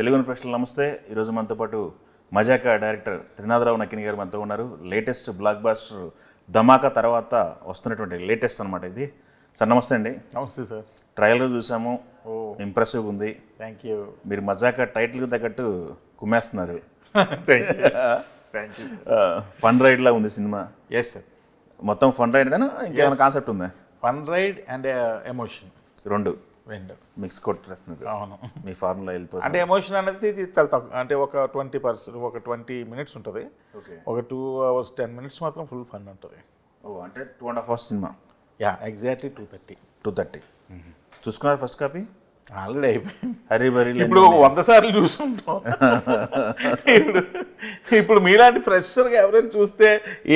తెలుగు ప్రశ్నలు నమస్తే. ఈరోజు మనతో పాటు మజాకా డైరెక్టర్ త్రినాథరావు నక్కిని గారు మనతో ఉన్నారు. లేటెస్ట్ బ్లాక్ బాస్టర్ ధమాకా తర్వాత వస్తున్నటువంటి లేటెస్ట్ అనమాట ఇది. సార్ నమస్తే అండి. నమస్తే సార్. ట్రయల్గా చూసాము, ఇంప్రెసివ్గా ఉంది. Thank you. మీరు మజాకా టైటిల్కి తగ్గట్టు కుమ్మేస్తున్నారు. Thank you. ఫన్ రైడ్లా ఉంది సినిమా. Yes sir. మొత్తం ఫన్ రైడ్ అయినా ఇంకేమైనా కాన్సెప్ట్ ఉందా? ఫన్ రైడ్ అండ్ ఎమోషన్ రెండు మిక్స్ కొట్టేస్తున్నారు. అవును, మీ ఫార్ములా వెళ్ళిపోతుంది. అంటే ఎమోషన్ అనేది చాలా తక్కువ, అంటే ఒక 20 minutes ఉంటుంది. ఒక 2 hours 10 minutes మాత్రం ఫుల్ ఫన్ ఉంటుంది. అంటే 2.5 hours సినిమా. Yeah, exactly 2:30. చూసుకున్నారు ఫస్ట్ కాపీ? ఆల్రెడీ అయిపోయింది. హరి బరి ఇప్పుడు 100 సార్లు చూసుకుంటాం. ఇప్పుడు మీలాంటి ఫ్రెషర్గా ఎవరైనా చూస్తే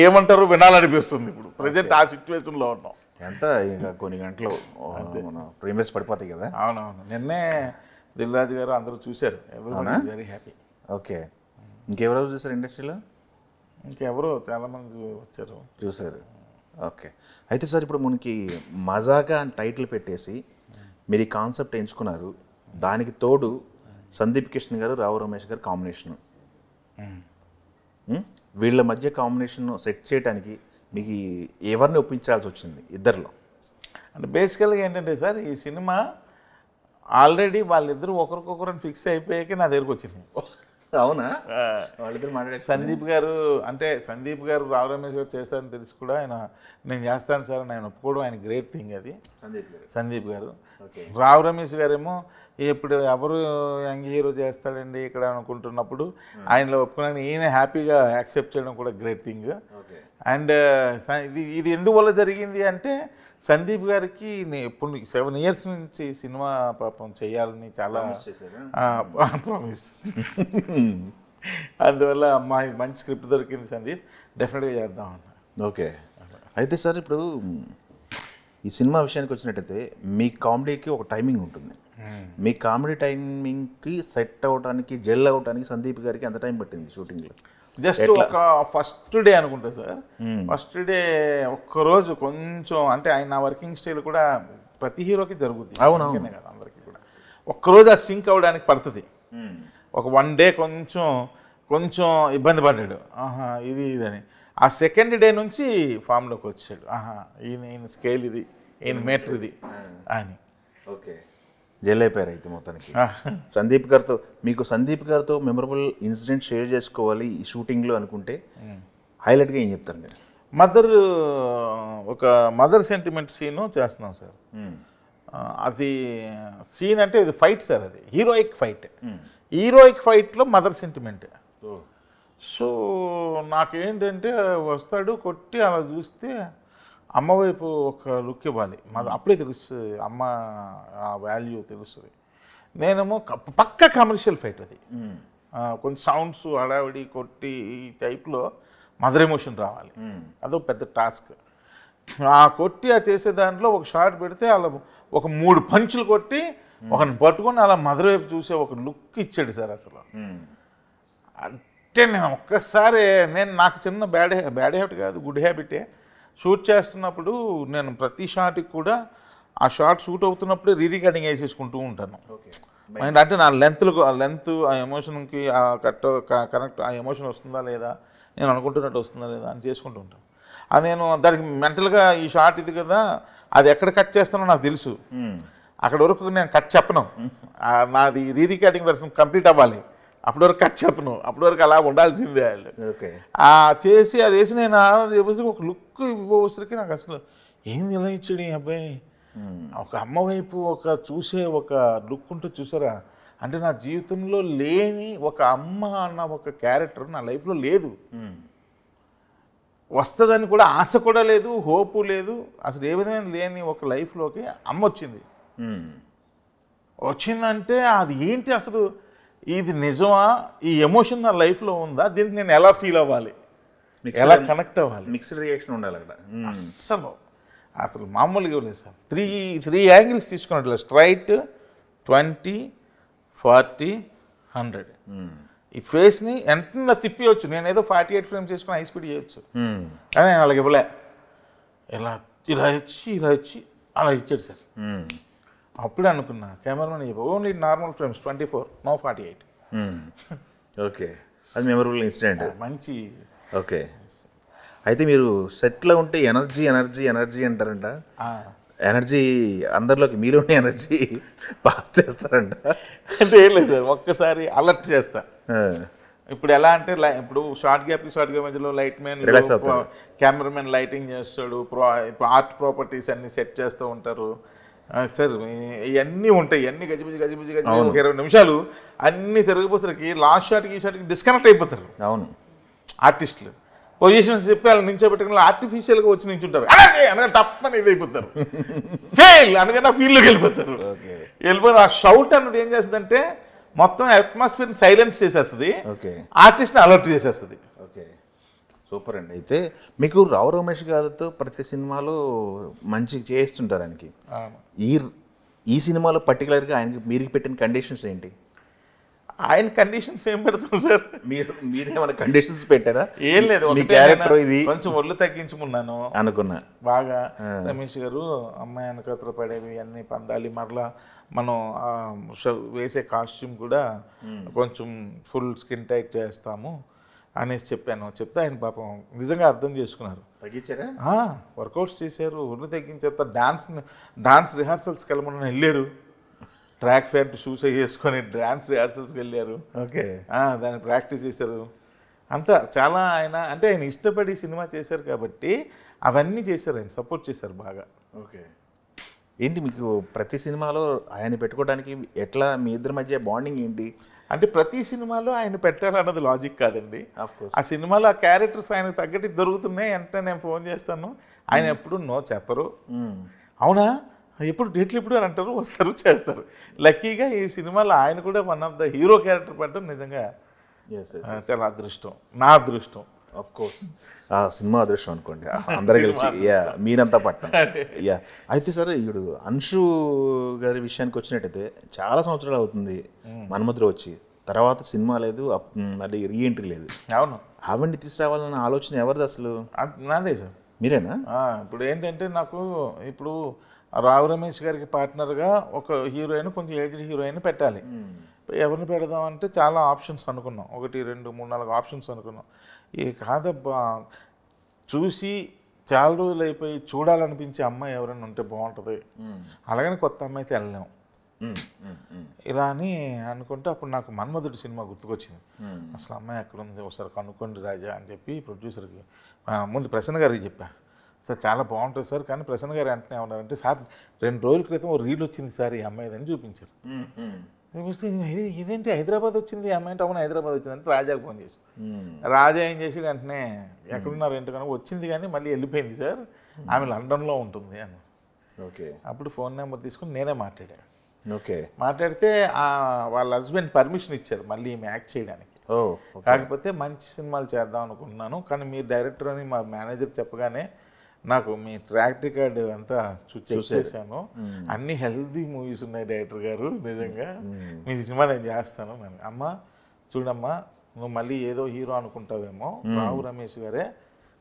ఏమంటారో వినాలనిపిస్తుంది. ఇప్పుడు ప్రజెంట్ ఆ సిచ్యువేషన్లో ఉన్నాం. ఎంత ఇంకా కొన్ని గంటలు మన ప్రీమియర్స్ పడిపోతాయి కదా. అవునవును, నిన్నే దిల్ రాజు గారు అందరూ చూశారు. ఎవరు వెరీ హ్యాపీ. ఓకే, ఇంకెవరెవరు చూసారు ఇండస్ట్రీలో? ఇంకెవరు చాలామంది వచ్చారు, చూశారు. ఓకే, అయితే సార్ ఇప్పుడు మనకి మజాగా అని టైటిల్ పెట్టేసి మీరు ఈ కాన్సెప్ట్ ఎంచుకున్నారు. దానికి తోడు సందీప్ కిషన్ గారు, రావు రమేష్ గారు కాంబినేషను. వీళ్ళ మధ్య కాంబినేషన్ సెట్ చేయడానికి మీకు ఎవరిని ఒప్పించాల్సి వచ్చింది ఇద్దరిలో? అంటే బేసికల్గా ఏంటంటే సార్, ఈ సినిమా ఆల్రెడీ వాళ్ళిద్దరూ ఒకరికొకరిని ఫిక్స్ అయిపోయాక నా దగ్గరకు వచ్చింది. అవునా? వాళ్ళిద్దరు మాట్లాడే సందీప్ గారు రావు రమేష్ గారు చేస్తారని తెలిసి కూడా నేను చేస్తాను సార్ అని ఆయన ఒప్పుకోవడం ఆయన గ్రేట్ థింగ్. అది సందీప్ గారు. రావు రమేష్ గారేమో ఇప్పుడు ఎవరు యంగ్ హీరో చేస్తాడండి ఇక్కడ అనుకుంటున్నప్పుడు ఆయనలో ఒప్పుకున్నాను. ఈయన హ్యాపీగా యాక్సెప్ట్ చేయడం కూడా గ్రేట్ థింగ్. అండ్ ఇది ఎందువల్ల జరిగింది అంటే, సందీప్ గారికి ఎప్పుడు 7 years నుంచి సినిమా పాపం చేయాలని చాలా ప్రామిస్. అందువల్ల మంచి స్క్రిప్ట్ దొరికింది సందీప్, డెఫినెట్గా చేద్దాం అన్న. ఓకే, అయితే సార్ ఇప్పుడు ఈ సినిమా విషయానికి వచ్చినట్టయితే మీ కామెడీకి ఒక టైమింగ్ ఉంటుంది. మీ కామెడీ టైమింగ్కి సెట్ అవ్వడానికి, జెల్ అవ్వడానికి సందీప్ గారికి ఎంత టైం పట్టింది షూటింగ్లో? జస్ట్ ఒక ఫస్ట్ డే అనుకుంటా సార్. ఫస్ట్ డే ఒక్కరోజు కొంచెం, అంటే ఆయన వర్కింగ్ స్టైల్ కూడా ప్రతి హీరోకి జరుగుతుంది. అవును కదా, అందరికీ కూడా ఒక్కరోజు ఆ సింక్ అవ్వడానికి పడుతుంది. ఒక 1 day కొంచెం ఇబ్బంది పడ్డాడు. ఇదని ఆ సెకండ్ డే నుంచి ఫామ్లోకి వచ్చాడు. ఈయన స్కేల్ ఇది, ఈయన మీటర్ ఇది అని. ఓకే, జైలు అయిపోయారు అయితే మొత్తానికి. సందీప్ గారితో మెమరబుల్ ఇన్సిడెంట్ షేర్ చేసుకోవాలి ఈ షూటింగ్లో అనుకుంటే హైలైట్గా ఏం చెప్తారు మీరు? ఒక మదర్ సెంటిమెంట్ సీను చేస్తున్నాం సార్. అది సీన్ అంటే ఇది ఫైట్ సార్, అది హీరోయిక్ ఫైట్లో మదర్ సెంటిమెంట్. సో నాకేంటంటే వస్తాడు కొట్టి అలా చూస్తే అమ్మ వైపు ఒక లుక్ ఇవ్వాలి, అప్పుడే తెలుస్తుంది అమ్మ ఆ వాల్యూ తెలుస్తుంది. నేనేమో పక్క కమర్షియల్ ఫైట్ అది, కొంచెం సౌండ్స్ హడావిడి కొట్టి ఈ టైప్లో మదర్ ఎమోషన్ రావాలి. అదో పెద్ద టాస్క్. ఆ కొట్టి ఆ చేసే దాంట్లో ఒక షాట్ పెడితే అలా ఒక 3 పంచులు కొట్టి ఒకరిని పట్టుకొని అలా మదర్ వైపు చూసే ఒక లుక్ ఇచ్చాడు సార్. అసలు అంటే నేను ఒక్కసారి నాకు చిన్న బ్యాడ్ హ్యాబిట్ కాదు, గుడ్ హ్యాబిటే. షూట్ చేస్తున్నప్పుడు నేను ప్రతి షాట్కి కూడా ఆ షాట్ షూట్ అవుతున్నప్పుడే రికార్డింగ్ వేసేసుకుంటూ ఉంటాను. అంటే నా లెంత్ ఆ ఎమోషన్కి కనెక్ట్ ఆ ఎమోషన్ వస్తుందా లేదా, నేను అనుకుంటున్నట్టు వస్తుందా లేదా అని చేసుకుంటూ ఉంటాను. అది నేను దానికి మెంటల్గా ఈ షాట్ ఇది కదా, అది ఎక్కడ కట్ చేస్తానో నాకు తెలుసు. అక్కడ వరకు నేను కట్ చెప్పను, నాది రికార్డింగ్ వెర్షన్ కంప్లీట్ అవ్వాలి, అప్పటి వరకు కట్ చెప్పను, అప్పటి వరకు అలా ఉండాల్సిందే వాళ్ళు. చేసి అది వేసి నేను ఒక లుక్ ఇవ్వసరికి నాకు అసలు ఏంది ఇలా ఇచ్చాడు ఈ అబ్బాయి. ఒక అమ్మ వైపు ఒక చూసే ఒక లుక్ ఉంటే చూసారా, అంటే నా జీవితంలో లేని ఒక అమ్మ అన్న ఒక క్యారెక్టర్ నా లైఫ్లో లేదు. వస్తుందని కూడా ఆశ కూడా లేదు, హోపు లేదు, అసలు ఏ విధమైన లేని ఒక లైఫ్లోకి అమ్మ వచ్చిందంటే అది ఏంటి అసలు, ఇది నిజమా, ఈ ఎమోషన్ నా లైఫ్లో ఉందా, దీనికి నేను ఎలా ఫీల్ అవ్వాలి, ఎలా కనెక్ట్ అవ్వాలి, మిక్స్డ్ రియాక్షన్ ఉండాలి అక్కడ. అసలు మామూలుగా ఇవ్వలేదు సార్. 3 యాంగిల్స్ తీసుకున్నట్లు, స్ట్రైట్, 20, 40, 100. ఈ ఫేస్ని ఎంటనే తిప్పియచ్చు. నేను ఏదో 48 frames చేసుకుని హై స్పీడ్ చేయొచ్చు, కానీ నేను అలాగ ఇవ్వలే. ఇలా వచ్చి అలా ఇచ్చాడు సార్. అప్పుడే అనుకున్నా cameraman only normal frames 24, no 48. Okay, అది మెమరబుల్ ఇన్సిడెంట్. మంచి. ఓకే, అయితే మీరు సెట్లో ఉంటే ఎనర్జీ ఎనర్జీ ఎనర్జీ అంటారంట. ఎనర్జీ అందరిలోకి మీలోనే ఎనర్జీ పాస్ చేస్తారంట. అంటే ఏం లేదు సార్, ఒక్కసారి అలర్ట్ చేస్తా. ఇప్పుడు ఎలా అంటే ఇప్పుడు షార్ట్ గ్యాప్ మధ్యలో లైట్ మ్యాన్, కెమెరామెన్ లైటింగ్ చేస్తాడు, ఆర్ట్ ప్రాపర్టీస్ అన్ని సెట్ చేస్తూ ఉంటారు సార్. ఇవన్నీ ఉంటాయి, ఇవన్నీ గజిబిజి ఒక 20 నిమిషాలు అన్నీ తిరగపోసరికి లాస్ట్ షాట్కి డిస్కనెక్ట్ అయిపోతారు. అవును, ఆర్టిస్టులు పొజిషన్స్ చెప్పి వాళ్ళు నించోబెట్టుకుని ఆర్టిఫిషియల్గా వచ్చి నించుంటారు, అనగా టప్పని ఇది అయిపోతారు, ఫెయిల్ అనగా ఫీల్డ్లోకి వెళ్ళిపోతారు. వెళ్ళిపోయి ఆ షౌట్ అన్నది ఏం చేస్తుందంటే మొత్తం అట్మాస్ఫియర్ని సైలెన్స్ చేసేస్తుంది, ఆర్టిస్ట్ని అలర్ట్ చేసేస్తుంది. ఓకే, సూపర్ అండి. అయితే మీకు రావు రమేష్ గారితో ప్రతి సినిమాలో మంచి చేస్తుంటారు ఆయనకి. ఈ సినిమాలో పర్టికులర్గా ఆయనకి మీరు పెట్టిన కండిషన్స్ ఏంటి? ఆయన కండిషన్స్ ఏం పెడతాం సార్? మీరేమైనా కండిషన్స్ పెట్టారా? ఏం లేదు, మీ క్యారెక్టర్ ఇది కొంచెం ఒళ్ళు తగ్గించుకున్నాను అనుకున్నా బాగా. రమేష్ గారు అమ్మాయి వెనకతలు పడేవి అన్నీ పండాలి, మరలా మనం వేసే కాస్ట్యూమ్ కూడా కొంచెం ఫుల్ స్కిన్ టైట్ చేస్తాము అనేసి చెప్పాను. చెప్తే ఆయన పాపం నిజంగా అర్థం చేసుకున్నారు, తగ్గించారా, వర్కౌట్స్ చేశారు, ఒళ్ళు తగ్గించేస్తా. డాన్స్ రిహార్సల్స్కి వెళ్ళమని వెళ్ళారు, ట్రాక్ ప్యాంట్ షూస్ వేసుకొని డాన్స్ రిహార్సల్స్కి వెళ్ళారు. ఓకే, దాన్ని ప్రాక్టీస్ చేశారు అంతా. చాలా ఆయన ఇష్టపడి సినిమా చేశారు కాబట్టి అవన్నీ చేశారు, ఆయన సపోర్ట్ చేశారు బాగా. ఓకే, ఏంటి మీకు ప్రతి సినిమాలో ఆయన పెట్టుకోవడానికి ఎట్లా మీ ఇద్దరి మధ్య బాండింగ్ ఏంటి? అంటే ప్రతి సినిమాలో ఆయన పెట్టాలన్నది లాజిక్ కాదండి. ఆ సినిమాలో ఆ క్యారెక్టర్స్ ఆయనకు తగ్గట్టు దొరుకుతున్నాయి అంటే నేను ఫోన్ చేస్తాను, ఆయన ఎప్పుడు నో చెప్పరు. అవునా ఎప్పుడు డేట్లు ఎప్పుడు అని అంటారు, వస్తారు, చేస్తారు. లక్కీగా ఈ సినిమాలో ఆయన కూడా one of the hero character పెట్టడం నిజంగా చాలా అదృష్టం, నా అదృష్టం. ఆఫ్ కోర్స్ ఆ సినిమా అదృష్టం అనుకోండి, అందరూ కలిసి మీరంతా పట్టం. అయితే సరే, ఇప్పుడు అంశు గారి విషయానికి వచ్చినట్టయితే చాలా సంవత్సరాలు అవుతుంది మన్మధుడు వచ్చి, తర్వాత సినిమా లేదు, మళ్ళీ రీఎంట్రీ లేదు. అవును, ఆవిడ్ని తీసుకురావాలన్న ఆలోచన ఎవరిది అసలు? నాదే సార్. మీరేనా? ఇప్పుడు ఏంటంటే నాకు ఇప్పుడు రావు రమేష్ గారికి పార్ట్నర్గా ఒక హీరోయిన్, కొంచెం ఏజ్డ్ హీరోయిన్ పెట్టాలి. ఎవరిని పెడదాం అంటే చాలా ఆప్షన్స్ అనుకున్నాం, 1 2 3 4 ఆప్షన్స్ అనుకున్నాం. ఈ కాదబ్బా, చూసి చాలా రోజులు అయిపోయి చూడాలనిపించే అమ్మాయి ఎవరైనా ఉంటే బాగుంటుంది, అలాగని కొత్త అమ్మాయితే వెళ్ళలేము ఇలా అని అనుకుంటే అప్పుడు నాకు మన్మధుడు సినిమా గుర్తుకొచ్చింది. అసలు అమ్మాయి ఎక్కడ ఉంది ఒకసారి కనుక్కోండి రాజా అని చెప్పి ప్రొడ్యూసర్కి ముందు ప్రసన్న గారికి చెప్పా. సార్ చాలా బాగుంటుంది సార్, కానీ ప్రసన్న గారు వెంటనే ఏమన్నారంటే, సార్ 2 రోజుల క్రితం ఓ రీల్ వచ్చింది సార్ ఈ అమ్మాయిదని చూపించారు. చూపిస్తే ఇదేంటి హైదరాబాద్ వచ్చింది అమ్మాయి అంటే, అవును హైదరాబాద్ వచ్చిందంటే రాజాకి ఫోన్ చేసి, రాజా ఏం చేసి వెంటనే ఎక్కడున్నారు ఏంటి కనుక వచ్చింది కానీ మళ్ళీ వెళ్ళిపోయింది సార్, ఆమె లండన్లో ఉంటుంది అని. ఓకే, అప్పుడు ఫోన్ నెంబర్ తీసుకుని నేనే మాట్లాడాను. ఓకే, మాట్లాడితే వాళ్ళ హస్బెండ్ పర్మిషన్ ఇచ్చారు మళ్ళీ ఈమె యాక్ట్ చేయడానికి. కాకపోతే మంచి సినిమాలు చేద్దాం అనుకుంటున్నాను, కానీ మీరు డైరెక్టర్ అని మా మేనేజర్ చెప్పగానే నాకు మీ ట్రాక్ రికార్డు అంతా చూసేసాను, అన్ని హెల్దీ మూవీస్ ఉన్నాయి డైరెక్టర్ గారు, నిజంగా మీ సినిమా నేను చేస్తాను. నేను అమ్మ చూడమ్మా, నువ్వు మళ్ళీ ఏదో హీరో అనుకుంటావేమో, రావు రమేష్ గారే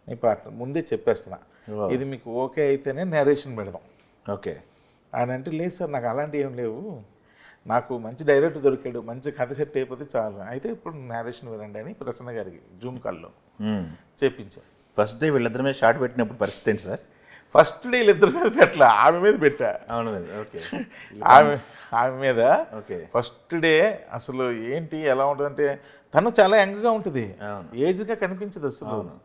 నీ పార్ట్నర్, ముందే చెప్పేస్తున్నా, ఇది మీకు ఓకే అయితేనే నేరేషన్ పెడదాం. ఓకే, ఆయన అంటే లేదు సార్ నాకు అలాంటివి ఏం లేవు, నాకు మంచి డైరెక్టర్ దొరికాడు, మంచి కథ సెట్ అయిపోతే చాలు, అయితే ఇప్పుడు నేరేషన్ వినండి అని ప్రసన్న గారికి జూమ్ కాల్లో చెప్పించాను. ఫస్ట్ డే వీళ్ళిద్దరి మీద షార్ట్ పెట్టినప్పుడు పరిస్థితి ఏంటి సార్? ఫస్ట్ డే వీళ్ళిద్దరి మీద పెట్టలే, ఆమె మీద పెట్టా. అవును, ఓకే, ఆమె మీద. ఓకే, ఫస్ట్ డే అసలు ఏంటి ఎలా ఉంటుందంటే, తను చాలా యంగ్గా ఉంటుంది, ఏజ్గా కనిపించదు అసలు.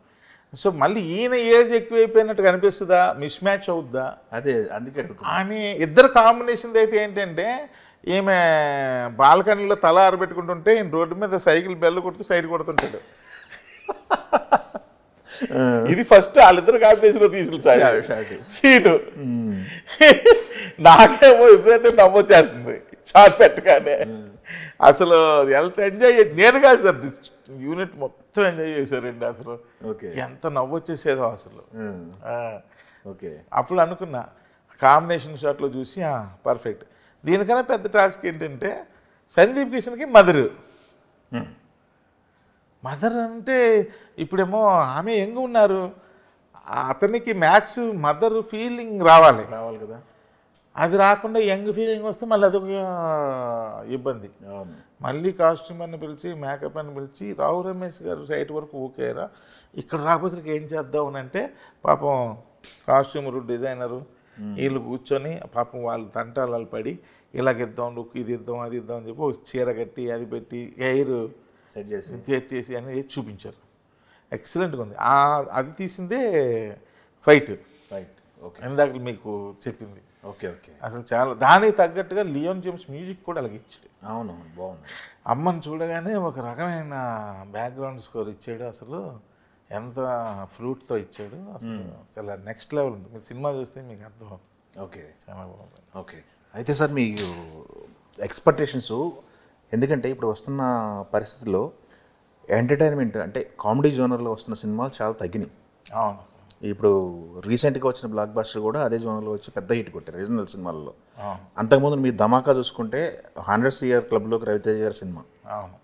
సో మళ్ళీ ఈయన ఏజ్ ఎక్కువైపోయినట్టు కనిపిస్తుందా, మిస్ మ్యాచ్ అవుద్దా, అదే అందుకే అని ఇద్దరు కాంబినేషన్ అయితే ఏంటంటే, ఈమె బాల్కనీలో తల ఆరబెట్టుకుంటుంటే ఈయన రోడ్డు మీద సైకిల్ బెల్లు కొడుతూ సైడ్ కొడుతుంటాడు. ఇది ఫస్ట్ వాళ్ళిద్దరు కాంబినేషన్లో తీసుకుంటారు సీను. నాకేమో ఎప్పుడైతే నవ్వొచ్చేస్తుంది షార్ట్ పెట్టగానే. అసలు ఎంత ఎంజాయ్ నేను కాదు సార్, యూనిట్ మొత్తం ఎంజాయ్ చేశారండి అసలు, ఎంత నవ్వొచ్చేసేదో అసలు. ఓకే, అప్పుడు అనుకున్నా కాంబినేషన్ షాట్లో చూసి పర్ఫెక్ట్. దీనికన్నా పెద్ద టాస్క్ ఏంటంటే, సందీప్ కిషన్కి మదర్ అంటే ఇప్పుడేమో ఆమె యంగ్ ఉన్నారు, అతనికి మ్యాచ్ మదర్ ఫీలింగ్ రావాలి కదా. అది రాకుండా యంగ్ ఫీలింగ్ వస్తే మళ్ళీ అదొక ఇబ్బంది. అవును. మళ్ళీ కాస్ట్యూమ్ అని పిలిచి మేకప్ అని పిలిచి రావు రమేష్ గారు సైట్ వరకు ఓకేరా, ఇక్కడ రాకపోతే ఏం చేద్దాం అని అంటే పాపం కాస్ట్యూమరు డిజైనరు వీళ్ళు కూర్చొని పాపం వాళ్ళు తంటాలు పడి ఇలాగిద్దాం లుక్ ఇది ఇద్దాం అది ఇద్దాం అని చెప్పి చీర కట్టి అది పెట్టి హెయిర్ సెట్ చేసి అనేది చూపించారు. ఎక్సలెంట్గా ఉంది. అది తీసిందే ఫైట్. ఓకే, ఇందాక మీకు చెప్పింది. Okay okay. అసలు చాలా దానికి తగ్గట్టుగా లియోన్ జేమ్స్ మ్యూజిక్ కూడా అలాగే ఇచ్చాడు. అవును, బాగుంది. అమ్మని చూడగానే ఒక రకమైన బ్యాక్గ్రౌండ్ స్కోర్ ఇచ్చాడు. అసలు ఎంత ఫ్లూట్తో ఇచ్చాడు, అసలు చాలా నెక్స్ట్ లెవెల్ ఉంది. మీరు సినిమా చూస్తే మీకు అర్థమవుతుంది. ఓకే, చాలా బాగుంది. ఓకే. అయితే సార్ మీ ఎక్స్పెక్టేషన్స్, ఎందుకంటే ఇప్పుడు వస్తున్న పరిస్థితుల్లో ఎంటర్టైన్మెంట్ అంటే కామెడీ జోనర్లో వస్తున్న సినిమాలు చాలా తగ్గినాయి. అవును. ఇప్పుడు రీసెంట్గా వచ్చిన బ్లాక్ బాస్టర్ కూడా అదే జోనర్లో వచ్చి పెద్ద హిట్ కొట్టారు రీజనల్ సినిమాల్లో. అంతకుముందు మీ ధమాకా చూసుకుంటే 100 CR క్లబ్లోకి రవితేజ గారి సినిమా. అవును.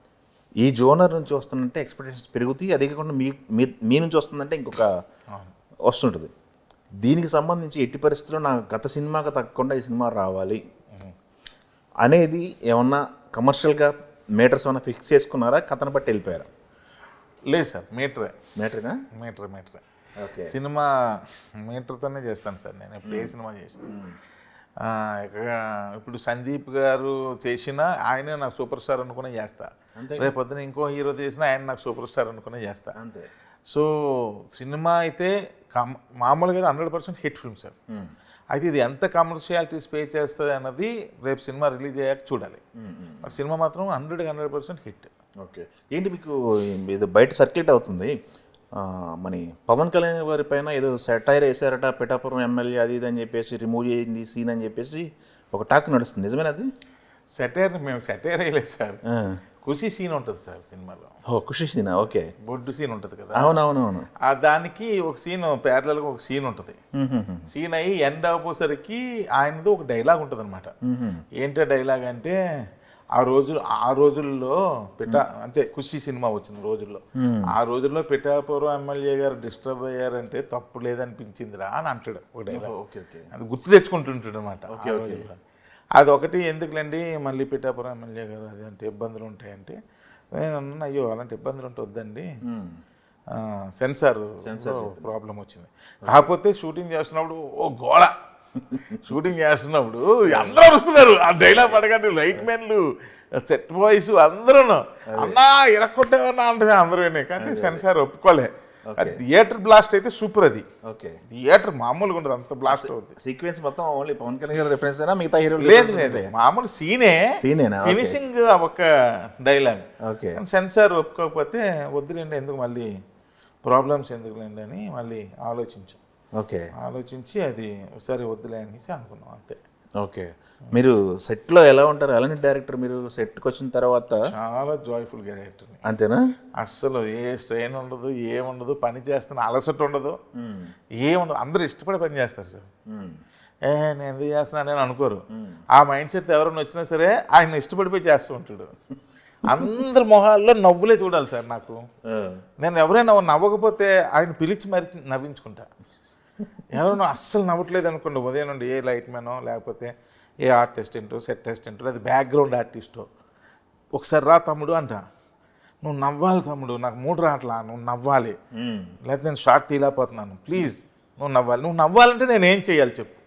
ఈ జోనర్ నుంచి వస్తుందంటే ఎక్స్పెక్టేషన్స్ పెరుగుతాయి. అదే కాకుండా మీ నుంచి వస్తుందంటే ఇంకొక వస్తుంటుంది. దీనికి సంబంధించి ఎట్టి పరిస్థితుల్లో నా గత సినిమాగా తగ్గకుండా ఈ సినిమా రావాలి అనేది ఏమన్నా కమర్షియల్గా మీటర్స్ ఏమన్నా ఫిక్స్ చేసుకున్నారా, కథను బట్టి వెళ్ళిపోయారా? లేదు సార్, మీటరేనా? మీటరే. ఓకే. సినిమా మీటర్తోనే చేస్తాను సార్. నేను ఇప్పుడు ఏ సినిమా చేసాను. ఇప్పుడు సందీప్ గారు చేసిన ఆయనే నాకు సూపర్ స్టార్ అనుకునే చేస్తా. రేపు పొద్దున ఇంకో హీరో చేసినా ఆయన నాకు సూపర్ స్టార్ అనుకునే చేస్తా. అంతే. సో సినిమా అయితే మామూలుగా 100% హిట్ ఫిల్మ్ సార్. అయితే ఇది ఎంత కమర్షియాలిటీస్ పే చేస్తుంది అన్నది రేపు సినిమా రిలీజ్ అయ్యాక చూడాలి. సినిమా మాత్రం 100% హిట్. ఓకే. ఏంటి మీకు ఇది బయట సర్క్యులేట్ అవుతుంది, మన పవన్ కళ్యాణ్ గారి పైన ఏదో సెటైర్ వేసారట, పిఠాపురం ఎమ్మెల్యే అది ఇది అని చెప్పేసి రిమూవ్ చేయింది సీన్ అని చెప్పేసి ఒక టాక్ నడుస్తుంది, నిజమేనా అది? మేము సెటైర్ వేయలేదు సార్. ఖుషి సీన్ ఉంటుంది సార్ సినిమాలో. ఖుషి సీనా? ఓకే. బొడ్డు సీన్ ఉంటుంది కదా. అవునవునవును. దానికి ఒక సీన్ ప్యారలల్గా ఒక సీన్ ఉంటుంది. సీన్ అయ్యి ఎండ్ అవ్వసరికి ఆయనది ఒక డైలాగ్ ఉంటుంది అనమాట. ఏంటో డైలాగ్ అంటే ఆ రోజుల్లో అంటే ఖుషి సినిమా వచ్చిన రోజుల్లో ఆ రోజుల్లో పిఠాపురం ఎమ్మెల్యే గారు డిస్టర్బ్ అయ్యారంటే తప్పు లేదనిపించిందిరా అని అంటాడు ఒక డైలాగ్. అది గుర్తు తెచ్చుకుంటుంటాడు అనమాట. అది ఒకటి ఎందుకులేండి మళ్ళీ పిఠాపురం ఎమ్మెల్యే గారు అది అంటే ఇబ్బందులు ఉంటాయంటే నేను అన్నాను, అయ్యో అలాంటి ఇబ్బందులు ఉంటే వద్దండి, సెన్సార్ ప్రాబ్లం వచ్చింది. కాకపోతే షూటింగ్ చేస్తున్నప్పుడు ఓ గోళ, షూటింగ్ చేస్తున్నప్పుడు అందరూ వస్తున్నారు ఆ డైలాగ్ పడకండి, లైట్ మెన్లు, సెట్ బాయ్స్ అందరూ అన్నా ఇరక్కొట్టేవన్నా అంటే అందరూ విన్నాయి. కానీ సెన్సార్ ఒప్పుకోలే. థియేటర్ బ్లాస్ట్ అయితే సూపర్. అది ఓకే. థియేటర్ మామూలుగా ఉంటుంది, అంత బ్లాస్ట్ అవుతుంది. సీక్వెన్స్ మొత్తం ఓన్లీ పవన్ కళ్యాణ్ గారు రిఫరెన్స్ అయినా మిగతా హీరో లేదు, మామూలు సీనేనా ఫినిషింగ్ ఒక డైలాగ్. ఓకే. సెన్సార్ ఒప్పుకోకపోతే వద్దులేండి, ఎందుకు మళ్ళీ ప్రాబ్లమ్స్ ఎందుకులేండి అని మళ్ళీ ఆలోచించాం. ఓకే. ఆలోచించి అది ఒకసారి వద్దులే అనేసి అనుకున్నాం, అంతే. ఓకే. మీరు సెట్లో ఎలా ఉంటారు? అలాంటి డైరెక్టర్ మీరు సెట్కి వచ్చిన తర్వాత? చాలా జాయ్ఫుల్ డైరెక్టర్. అంతేనా? అస్సలు ఏ స్ట్రెయిన్ ఉండదు, ఏముండదు, పని చేస్తున్న అలసట ఉండదు, ఏముండదు. అందరూ ఇష్టపడి పని చేస్తారు సార్. నేను ఎందుకు చేస్తున్నాను అని అనుకోరు. ఆ మైండ్ సెట్ ఎవరైనా వచ్చినా సరే ఆయన ఇష్టపడిపోయి చేస్తూ ఉంటాడు. అందరి మొహాల్లో నవ్వులే చూడాలి సార్ నాకు. నేను ఎవరైనా నవ్వకపోతే ఆయన పిలిచి మరి నవ్వించుకుంటా. ఎవరైనా అస్సలు నవ్వట్లేదు అనుకోండి, ఉదయం నుండి ఏ లైట్ మ్యానో లేకపోతే ఏ ఆర్ట్ అసిస్టెంటో సెట్ అసిస్టెంటో అది బ్యాక్గ్రౌండ్ ఆర్టిస్టో ఒకసారి రా తమ్ముడు అంట, నువ్వు నవ్వాలి తమ్ముడు, నాకు మూడు రాట్లా, నువ్వు నవ్వాలి, లేకపోతే నేను షార్ట్ తీయలేకపోతున్నాను, ప్లీజ్ నువ్వు నవ్వాలి. నువ్వు నవ్వాలంటే నేను ఏం చేయాలి చెప్పు.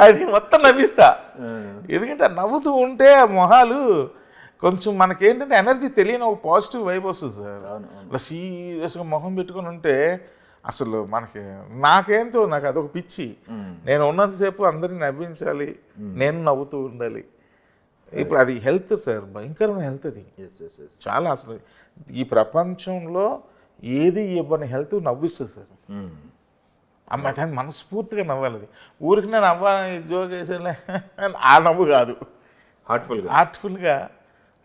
అది మొత్తం నవ్విస్తా. ఎందుకంటే నవ్వుతూ ఉంటే ఆ మొహాలు కొంచెం మనకేంటంటే ఎనర్జీ తెలియని ఒక పాజిటివ్ వైబ్ వస్తుంది సార్. అలా సీరియస్గా మొహం పెట్టుకొని ఉంటే అసలు నాకేంటో నాకు అదొక పిచ్చి. నేను ఉన్నంతసేపు అందరినీ నవ్వించాలి, నేను నవ్వుతూ ఉండాలి. ఇప్పుడు అది హెల్త్ సార్, భయంకరమైన హెల్త్ అది. చాలా అసలు ఈ ప్రపంచంలో ఏది ఇవ్వని హెల్త్ నవ్విస్తుంది సార్. అమ్మాయి దాన్ని మనస్ఫూర్తిగా నవ్వాలి. అది ఊరికి నేను నవ్వాలి జోక్ వేసేలే ఆ నవ్వు కాదు, హార్ట్ఫుల్గా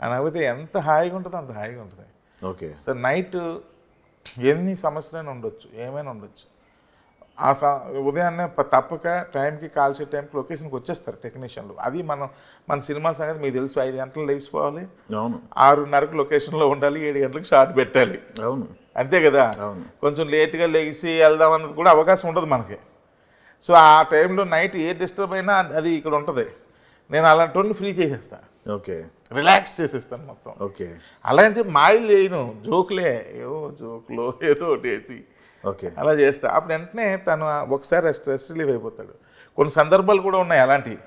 ఆ నవ్వితే ఎంత హాయిగా ఉంటుందో అంత హాయిగా ఉంటుంది. Okay sir. నైట్ ఎన్ని సమస్యలైనా ఉండొచ్చు, ఏమైనా ఉండొచ్చు, ఉదయాన్నే తప్పక టైంకి కాల్చే టైంకి లొకేషన్కి వచ్చేస్తారు టెక్నీషియన్లు. అది మన సినిమాల సంగతి మీకు తెలుసు, 5 గంటలు లేచిపోవాలి, అవును, 6:30కు లొకేషన్లో ఉండాలి, 7 గంటలకు షార్ట్ పెట్టాలి. అవును, అంతే కదా. అవును, కొంచెం లేట్గా లేచి వెళ్దాం అన్నది కూడా అవకాశం ఉండదు మనకి. సో ఆ టైంలో నైట్ ఏ డిస్టర్బ్ అయినా అది ఇక్కడ ఉంటుంది. నేను అలాంటి వాళ్ళు ఫ్రీ చేసేస్తాను, ఓకే, రిలాక్స్ చేసేస్తాను మొత్తం. ఓకే, అలా అని చెప్పి మాయిల్ చేయను, జోకులే, జోకులో ఏదో ఒకటి వేసి ఓకే, అలా చేస్తా. అప్పుడు వెంటనే తను ఒకసారి స్ట్రెస్ రిలీవ్ అయిపోతాడు. కొన్ని సందర్భాలు కూడా ఉన్నాయి అలాంటివి.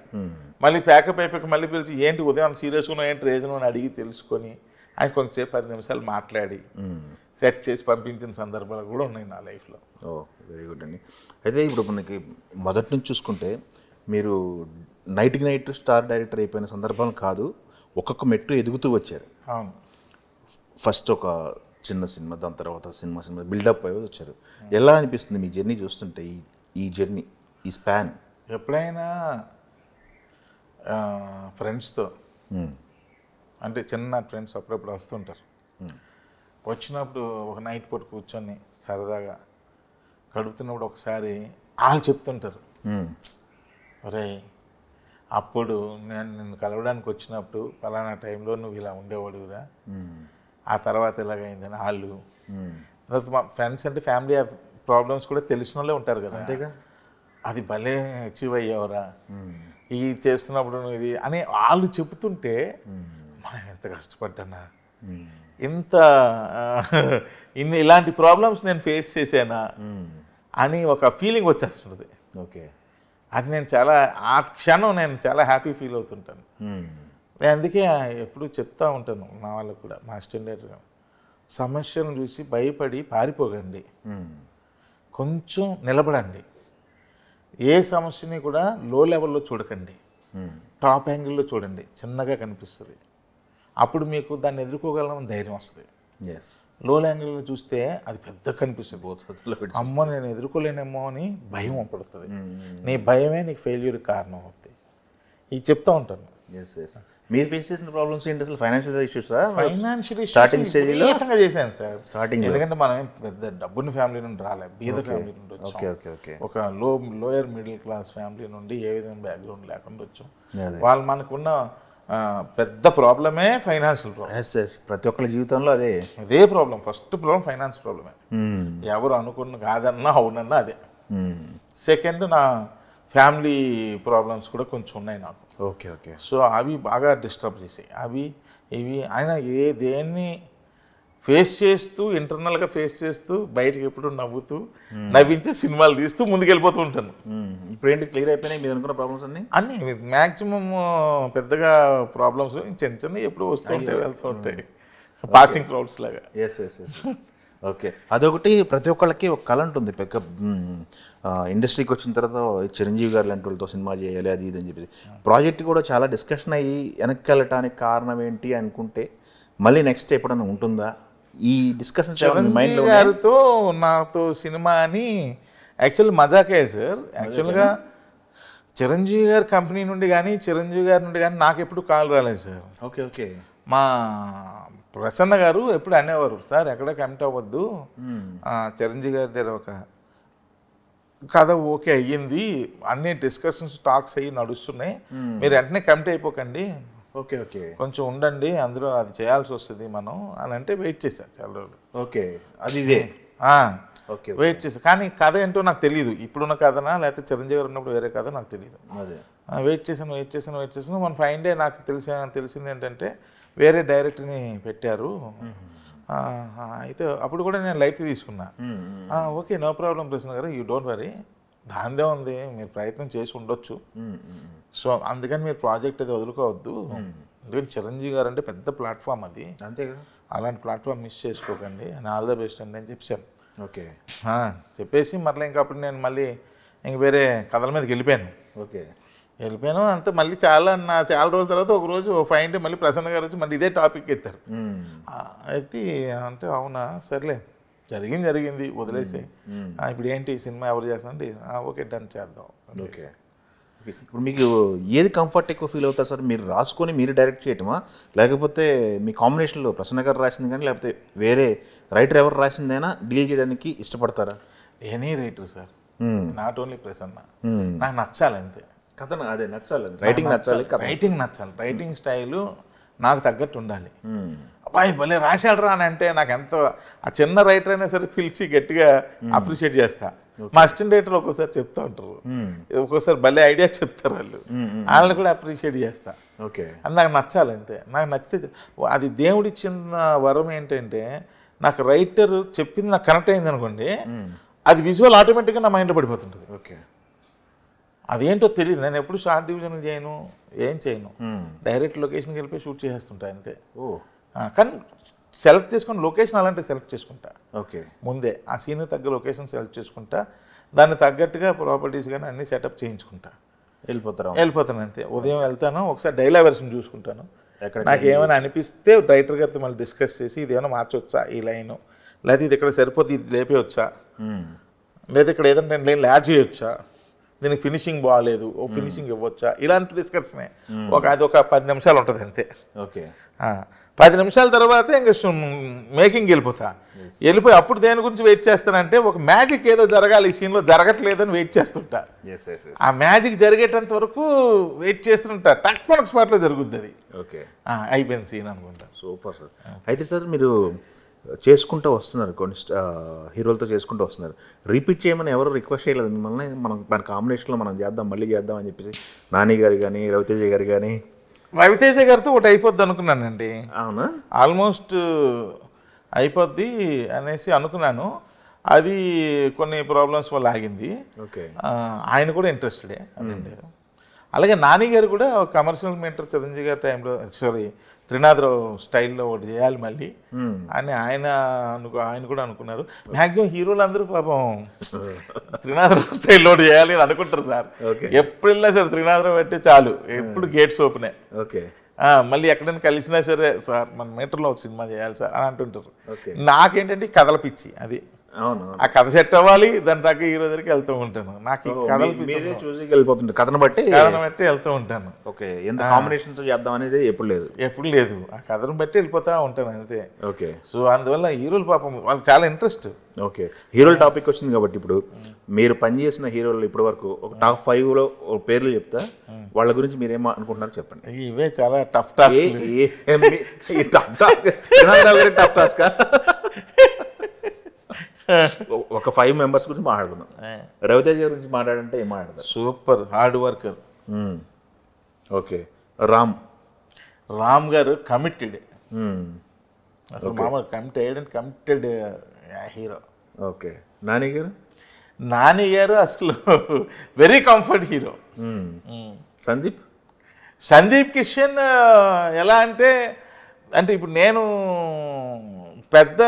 మళ్ళీ ప్యాకప్ అయిపోయి మళ్ళీ పిలిచి ఏంటి ఉదయం సీరియస్గా ఉన్నా, ఏంటి రీజన్ అని అడిగి తెలుసుకొని ఆయన కొంతసేపు 10 నిమిషాలు మాట్లాడి సెట్ చేసి పంపించిన సందర్భాలు కూడా ఉన్నాయి నా లైఫ్లో. ఓ వెరీ గుడ్ అండి. అయితే ఇప్పుడు మనకి మొదటి నుంచి చూసుకుంటే మీరు నైట్కి నైట్ స్టార్ డైరెక్టర్ అయిపోయిన సందర్భం కాదు, ఒక్కొక్క మెట్టు ఎదుగుతూ వచ్చారు. అవును, ఫస్ట్ ఒక చిన్న సినిమా, దాని తర్వాత సినిమా బిల్డప్ అయ్యి వచ్చారు. ఎలా అనిపిస్తుంది మీ జర్నీ చూస్తుంటే, ఈ జర్నీ, ఈ స్పాన్? ఎప్పుడైనా ఫ్రెండ్స్తో అంటే చిన్న ఫ్రెండ్స్ అప్పుడప్పుడు వస్తుంటారు, వచ్చినప్పుడు ఒక నైట్ పూట కూర్చొని సరదాగా గడుపుతున్నప్పుడు ఒకసారి వాళ్ళు చెప్తుంటారు, ఒరే అప్పుడు నేను నిన్ను కలవడానికి వచ్చినప్పుడు పలానా టైంలో నువ్వు ఇలా ఉండేవాడురా, ఆ తర్వాత ఇలాగైందని వాళ్ళు. మా ఫ్రెండ్స్ అంటే ఫ్యామిలీ ప్రాబ్లమ్స్ కూడా తెలిసిన వాళ్ళే ఉంటారు కదా, అంతేగా, అది భలే అచీవ్ అయ్యేవరా, ఇది చేస్తున్నప్పుడు నువ్వు ఇది అని వాళ్ళు చెప్తుంటే మనం ఎంత కష్టపడ్డానా, ఇంత ఇలాంటి ప్రాబ్లమ్స్ నేను ఫేస్ చేశానా అని ఒక ఫీలింగ్ వచ్చేస్తుంది. ఓకే, అది నేను చాలా ఆ క్షణం నేను చాలా హ్యాపీ ఫీల్ అవుతుంటాను. నేను అందుకే ఎప్పుడు చెప్తా ఉంటాను మా వాళ్ళకు కూడా, మా అసిస్టెంట్, సమస్యను చూసి భయపడి పారిపోకండి, కొంచెం నిలబడండి, ఏ సమస్యని కూడా లో లెవెల్లో చూడకండి, టాప్ యాంగిల్లో చూడండి, చిన్నగా కనిపిస్తుంది, అప్పుడు మీకు దాన్ని ఎదుర్కోగలని ధైర్యం వస్తుంది. ఎస్, లో యాంగిల్లో చూస్తే అది పెద్ద కనిపిస్తుంది, అమ్మో నేను ఎదుర్కోలేనేమో అని భయం పడుతుంది, నీ భయమే నీకు ఫెయిల్యూర్ కారణం అవుతుంది. ఇది చెప్తూ ఉంటాను. Yes yes. మీరు ఫేస్ చేసిన ప్రాబ్లమ్స్ ఏంటి అసలు? Financial issues? ఫైనాన్షియల్ స్టార్టింగ్ స్టేజ్లో చేశాను సార్. స్టార్టింగ్ ఎందుకంటే మనం పెద్ద డబ్బున్న ఫ్యామిలీ నుండి రాలేదు, బీద ఫ్యామిలీ నుండి వచ్చాం. Okay okay okay. ఒక లోయర్ మిడిల్ క్లాస్ ఫ్యామిలీ నుండి ఏ విధంగా బ్యాక్గ్రౌండ్ లేకుండా వచ్చాం. వాళ్ళు మనకున్న పెద్ద ప్రాబ్లమే ఫైనాన్షియల్ ప్రాబ్లం. ఎస్ ఎస్, ప్రతి ఒక్కరి జీవితంలో అదే ప్రాబ్లం. ఫస్ట్ ప్రాబ్లం ఫైనాన్స్ ప్రాబ్లమే. ఎవరు అనుకున్న కాదన్నా అవునన్నా అదే. సెకండ్ నా ఫ్యామిలీ ప్రాబ్లమ్స్ కూడా కొంచెం ఉన్నాయి నాకు. Okay okay. సో అవి బాగా డిస్టర్బ్ చేసాయి. ఇవి ఆయన దేన్ని ఫేస్ చేస్తూ, ఇంటర్నల్గా ఫేస్ చేస్తూ, బయటకు ఎప్పుడు నవ్వించే సినిమాలు తీస్తూ ముందుకెళ్ళిపోతూ ఉంటాను. ఇప్పుడు ఏంటి క్లియర్ అయిపోయినాయి మీరు అనుకున్న ప్రాబ్లమ్స్ అన్నీ మ్యాక్సిమం పెద్దగా ప్రాబ్లమ్స్ చిన్న చిన్న ఎప్పుడు వస్తూ ఉంటాయి, వెళ్తూ ఉంటాయి, పాసింగ్ క్రౌడ్స్ లాగా. Yes yes yes. ఓకే, అదొకటి ప్రతి ఒక్కళ్ళకి ఒక కళ ఉంటుంది. ఇండస్ట్రీకి వచ్చిన తర్వాత చిరంజీవి గారు లాంటి వాళ్ళతో సినిమా చేయాలి అది ఇది అని చెప్పి ప్రాజెక్ట్ కూడా చాలా డిస్కషన్ అయ్యి వెనక్కి వెళ్ళటానికి కారణం ఏంటి అనుకుంటే మళ్ళీ నెక్స్ట్ ఎప్పుడైనా ఉంటుందా ఈ డిస్కషన్? చిరంజీవి గారితో నాతో సినిమా అని యాక్చువల్ మజాకే సార్. యాక్చువల్గా చిరంజీవి గారి కంపెనీ నుండి కానీ చిరంజీవి గారి నుండి కానీ నాకు ఎప్పుడు కాల్ రాలేదు సార్. Okay okay. మా ప్రసన్న గారు ఎప్పుడు అనేవారు, సార్ ఎక్కడ కమిట్ అవ్వద్దు, చిరంజీవి గారి దగ్గర ఒక కథ ఓకే అయ్యింది, అన్ని డిస్కషన్స్ టాక్స్ అయ్యి నడుస్తున్నాయి, మీరు వెంటనే కమిట్ అయిపోకండి, ఓకే ఓకే కొంచెం ఉండండి, అందులో అది చేయాల్సి వస్తుంది మనం అని అంటే వెయిట్ చేశాను చాలా రోజులు. ఓకే, అది ఇదే. ఓకే, వెయిట్ చేశాను. కానీ కథ ఏంటో నాకు తెలియదు, ఇప్పుడున్న కథనా లేకపోతే చిరంజీవి గారు ఉన్నప్పుడు వేరే కథ నాకు తెలియదు. అదే వెయిట్ చేశాను. మన ఫైన్ డే నాకు తెలిసింది ఏంటంటే వేరే డైరెక్టర్ని పెట్టారు. అయితే అప్పుడు కూడా నేను లైట్ తీసుకున్నా. ఓకే, నో ప్రాబ్లం ప్రసన్న గారు, యూ డోంట్ వరీ, దాందే ఉంది, మీరు ప్రయత్నం చేసి ఉండొచ్చు, సో అందుకని మీరు ప్రాజెక్ట్ అది వదులుకోవద్దు, ఎందుకంటే చిరంజీవి గారు అంటే పెద్ద ప్లాట్ఫామ్ అది, అంతే కదా, అలాంటి ప్లాట్ఫామ్ మిస్ చేసుకోకండి అని ఆల్ ద బెస్ట్ అండి అని చెప్పాను. ఓకే చెప్పేసి మళ్ళీ ఇంకప్పుడు నేను మళ్ళీ ఇంక వేరే కథల మీదకి వెళ్ళిపోయాను. ఓకే, వెళ్ళిపోయాను అంతే. మళ్ళీ చాలా రోజుల తర్వాత ఒకరోజు ఫైన్ డే మళ్ళీ ప్రసన్న గారు వచ్చి మళ్ళీ ఇదే టాపిక్ ఎత్తారు. అయితే అంటే అవునా, సర్లే జరిగింది వదిలేసి, ఇప్పుడు ఏంటి సినిమా ఎవరు చేస్తానంటే ఓకే డన్ చేద్దాం. ఓకే, ఇప్పుడు మీకు ఏది కంఫర్ట్ ఎక్కువ ఫీల్ అవుతారు సార్? మీరు రాసుకొని మీరు డైరెక్ట్ చేయటమా, లేకపోతే మీ కాంబినేషన్లో ప్రసన్న గారు రాసింది కానీ లేకపోతే వేరే రైటర్ ఎవరు రాసిందైనా డీల్ చేయడానికి ఇష్టపడతారా? Any writer sir, not only Prasanna. నాకు నచ్చాలి అంతే. కథ అదే నచ్చాలి, రైటింగ్ నచ్చాలి, రైటింగ్ నచ్చాలి, రైటింగ్ స్టైలు నాకు తగ్గట్టు ఉండాలి. అబ్బాయి భలే రాశాడరా అని అంటే నాకు ఎంతో, ఆ చిన్న రైటర్ అయినా సరే పిలిచి గట్టిగా అప్రిషియేట్ చేస్తా. మా అసిస్టెంట్ రైటర్లు ఒక్కోసారి చెప్తా ఉంటారు, ఒక్కోసారి భలే ఐడియాస్ చెప్తారు వాళ్ళు, వాళ్ళని కూడా అప్రిషియేట్ చేస్తా. ఓకే, అది నాకు నచ్చాలి అంతే. నాకు నచ్చితే అది దేవుడిచ్చిన వరం ఏంటంటే, నాకు రైటర్ చెప్పింది నాకు కనెక్ట్ అయింది అనుకోండి, అది విజువల్ ఆటోమేటిక్గా నా మైండ్లో పడిపోతుంటుంది. ఓకే, అదేంటో తెలియదు. నేను ఎప్పుడు షార్ట్ డివిజన్ చేయను, ఏం చేయను, డైరెక్ట్ లొకేషన్కి వెళ్ళిపోయి షూట్ చేసేస్తుంటా అంతే. కానీ సెలెక్ట్ చేసుకుని లొకేషన్ అలాంటివి సెలెక్ట్ చేసుకుంటా. ఓకే, ముందే ఆ సీన్ తగ్గ లొకేషన్ సెలెక్ట్ చేసుకుంటా, దాన్ని తగ్గట్టుగా ప్రాపర్టీస్ కానీ అన్నీ సెటప్ చేయించుకుంటా, వెళ్ళిపోతాను అంతే. ఉదయం వెళ్తాను, ఒకసారి డైలాగ్ వెర్షన్ చూసుకుంటాను, నాకు ఏమైనా అనిపిస్తే రైటర్ గారితో మళ్ళీ డిస్కస్ చేసి ఇది ఏమైనా మార్చొచ్చా ఈ లైను, లేకపోతే ఇది ఇక్కడ సరిపోతే ఇది లేపేయొచ్చా, లేదా ఇక్కడ ఏదైనా నేను లైన్లు యాడ్ చేయొచ్చా, దీనికి ఫినిషింగ్ బాగాలేదు ఓ ఫినిషింగ్ ఇవ్వచ్చా, ఇలాంటి డిస్కషనే. అది ఒక 10 నిమిషాలు ఉంటుంది అంతే. ఓకే, 10 నిమిషాల తర్వాత ఇంకా మేకింగ్ వెళ్ళిపోయి అప్పుడు దేని గురించి వెయిట్ చేస్తానంటే, ఒక మ్యాజిక్ ఏదో జరగాలి ఈ సీన్లో, జరగట్లేదని వెయిట్ చేస్తుంటా. ఆ మ్యాజిక్ జరిగేటంత వరకు వెయిట్ చేస్తుంటా, టక్ మనకు స్పాట్లో జరుగుద్ది అది. ఓకే, అయిపోయింది సీన్ అనుకుంటా. Super sir. అయితే సార్ మీరు చేసుకుంటూ వస్తున్నారు, కొన్ని హీరోలతో చేసుకుంటూ వస్తున్నారు, రిపీట్ చేయమని ఎవరు రిక్వెస్ట్ చేయలేదు మిమ్మల్ని? మన కాంబినేషన్లో మనం చేద్దాం, మళ్ళీ చేద్దాం అని చెప్పేసి నాని గారు కానీ రవితేజ గారు కానీ? రవితేజ గారితో ఒకటి అయిపోద్ది అనుకున్నానండి. అవునా? ఆల్మోస్ట్ అయిపోద్ది అనేసి అనుకున్నాను, అది కొన్ని ప్రాబ్లమ్స్ వల్ల ఆగింది. ఓకే, ఆయన కూడా ఇంట్రెస్టెడే అదండి. అలాగే నాని గారు కూడా కమర్షియల్ మెంటర్ చిరంజీవి గారి టైంలో, త్రినాథరావు స్టైల్లో ఒకటి చేయాలి మళ్ళీ అని ఆయన కూడా అనుకున్నారు. మ్యాక్సిమం హీరోలు అందరూ పాపం త్రినాథరావు స్టైల్లో ఒకటి చేయాలి అని అనుకుంటారు సార్. ఎప్పుడు వెళ్ళినా సరే త్రినాథరావు పెట్టి చాలు, ఎప్పుడు గేట్స్ ఓపెనే. ఓకే, మళ్ళీ ఎక్కడైనా కలిసినా సరే సార్ మన మీటర్లో ఒక సినిమా చేయాలి సార్ అని అంటుంటారు. నాకేంటంటే కథల పిచ్చి అది. అవును, ఆ కథ సెట్ అవ్వాలి, దాని తగ్గ హీరో దగ్గరికి వెళ్తూ ఉంటాను. నాకు మీరే చూసి వెళ్ళిపోతుంటారు, కథను బట్టి వెళ్తూ ఉంటాను. ఓకే, ఎంత కాంబినేషన్తో చేద్దాం అనేది ఎప్పుడు లేదు, ఆ కథను బట్టి వెళ్ళిపోతా ఉంటాను అంతే. ఓకే, సో అందువల్ల హీరోలు పాపం వాళ్ళకి చాలా ఇంట్రెస్ట్. ఓకే, హీరోల టాపిక్ వచ్చింది కాబట్టి ఇప్పుడు మీరు పనిచేసిన హీరోలు ఇప్పటి వరకు ఒక టాప్ 5లో పేర్లు చెప్తా, వాళ్ళ గురించి మీరేమో అనుకుంటున్నారు చెప్పండి. ఇవే చాలా టఫ్ టాస్క్. Tough task. ఒక 5 మెంబర్స్ గురించి మాట్లాడుకుందాం. రవితేజ గురించి మాట్లాడంటే ఏం మాట్లాడతారు? Super hard worker. Okay, Ram గారు కమిటెడ్, అసలు మామూలు కమిటెడ్ హీరో. ఓకే, నాని గారు అసలు very comfort hero. Sandeep Kishan ఎలా అంటే ఇప్పుడు నేను పెద్ద